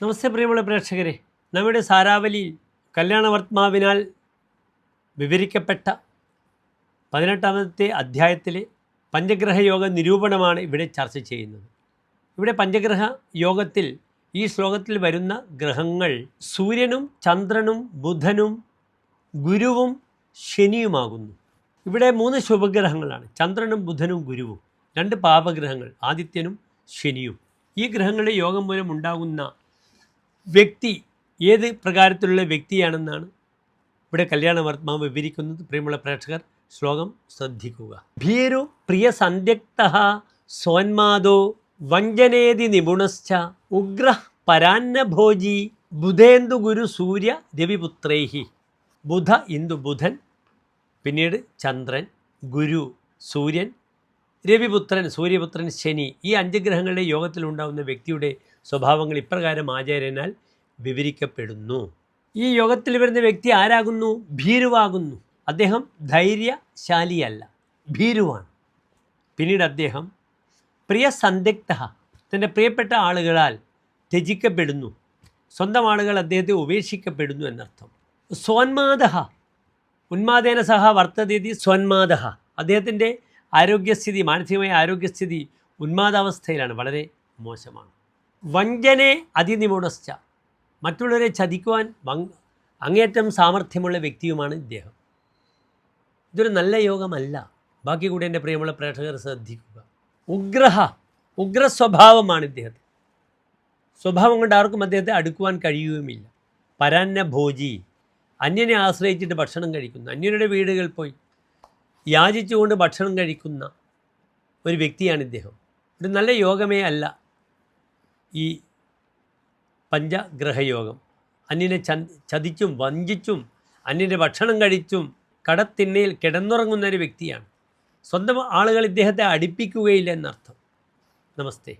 നമസ്തേ പ്രിയമുള്ള പ്രേക്ഷകരെ, നമ്മുടെ സാരാവലിയിൽ കല്യാണവർത്മാവിനാൽ വിവരിക്കപ്പെട്ട 18ാമത്തെ അധ്യായത്തിലെ പഞ്ചഗ്രഹ യോഗ നിരൂപണമാണ് ഇവിടെ ചർച്ച ചെയ്യുന്നത്. ഇവിടെ പഞ്ചഗ്രഹ യോഗത്തിൽ ഈ ശ്ലോകത്തിൽ വരുന്ന ഗ്രഹങ്ങൾ സൂര്യനും ചന്ദ്രനും ബുധനും ഗുരുവും ശനിയുമാകുന്നു. ഇവിടെ 3 ശുഭഗ്രഹങ്ങളാണ്: ചന്ദ്രനും ബുധനും ഗുരുവും. 2 പാപഗ്രഹങ്ങൾ, ആദിത്യനും ശനിയും. ഈ ഗ്രഹങ്ങളുടെ യോഗം മൂലം ഉണ്ടാകുന്ന വ്യക്തി ഏത് പ്രകാരത്തിലുള്ള വ്യക്തിയാണെന്നാണ് ഇവിടെ കല്യാണവർത്മാവ് വിവരിക്കുന്നത്. പ്രിയമുള്ള പ്രേക്ഷകർ, ശ്ലോകം ശ്രദ്ധിക്കുക. ഭീരു പ്രിയ സന്ധ്യക്ത സോന്മാദോ വഞ്ചനേതി നിപുണശ്ച ഉഗ്ര പരാന്നഭോജി ബുധേന്ദു ഗുരു സൂര്യ രവിപുത്രൈഹി. ബുധ ഇന്ദു ബുധൻ, പിന്നീട് ചന്ദ്രൻ, ഗുരു സൂര്യൻ, രവിപുത്രൻ സൂര്യപുത്രൻ ശനി. ഈ 5 ഗ്രഹങ്ങളുടെ യോഗത്തിലുണ്ടാകുന്ന വ്യക്തിയുടെ സ്വഭാവങ്ങൾ ഇപ്രകാരം ആചാര്യനാൽ വിവരിക്കപ്പെടുന്നു. ഈ യോഗത്തിൽ വരുന്ന വ്യക്തി ആരാകുന്നു? ഭീരുവാകുന്നു. അദ്ദേഹം ധൈര്യശാലിയല്ല, ഭീരുവാണ്. പിന്നീട് അദ്ദേഹം പ്രിയ സന്ദിഗ്ധ, തൻ്റെ പ്രിയപ്പെട്ട ആളുകളാൽ ത്യജിക്കപ്പെടുന്നു. സ്വന്തം ആളുകൾ അദ്ദേഹത്തെ ഉപേക്ഷിക്കപ്പെടുന്നു എന്നർത്ഥം. സ്വന്മാദ, ഉന്മാദേന സഹ വർത്തതേതി സ്വന്മാദ. അദ്ദേഹത്തിൻ്റെ ആരോഗ്യസ്ഥിതി, മാനസികമായ ആരോഗ്യസ്ഥിതി ഉന്മാദാവസ്ഥയിലാണ്, വളരെ മോശമാണ്. വഞ്ചനെ അതിനിപുണശ്ച, മറ്റുള്ളവരെ ചതിക്കുവാൻ അങ്ങേറ്റം സാമർഥ്യമുള്ള വ്യക്തിയുമാണ് ഇദ്ദേഹം. ഇതൊരു നല്ല യോഗമല്ല. ബാക്കി കൂടി എൻ്റെ പ്രിയമുള്ള പ്രേക്ഷകർ ശ്രദ്ധിക്കുക. ഉഗ്രസ്വഭാവമാണ് ഇദ്ദേഹത്തിന്. സ്വഭാവം കൊണ്ട് ആർക്കും അദ്ദേഹത്തെ അടുക്കുവാൻ കഴിയുകയുമില്ല. പരാന്നഭോജി, അന്യനെ ആശ്രയിച്ചിട്ട് ഭക്ഷണം കഴിക്കുന്ന, അന്യരുടെ വീടുകൾ പോയി യാചിച്ചുകൊണ്ട് ഭക്ഷണം കഴിക്കുന്ന ഒരു വ്യക്തിയാണ് ഇദ്ദേഹം. ഒരു നല്ല യോഗമേ അല്ല ഈ പഞ്ചഗ്രഹയോഗം. അന്യനെ ചതിച്ചും വഞ്ചിച്ചും അന്യൻ്റെ ഭക്ഷണം കഴിച്ചും കടത്തിണ്ണയിൽ കിടന്നുറങ്ങുന്ന ഒരു വ്യക്തിയാണ്. സ്വന്തം ആളുകൾ ഇദ്ദേഹത്തെ അടുപ്പിക്കുകയില്ല എന്നർത്ഥം. നമസ്തേ.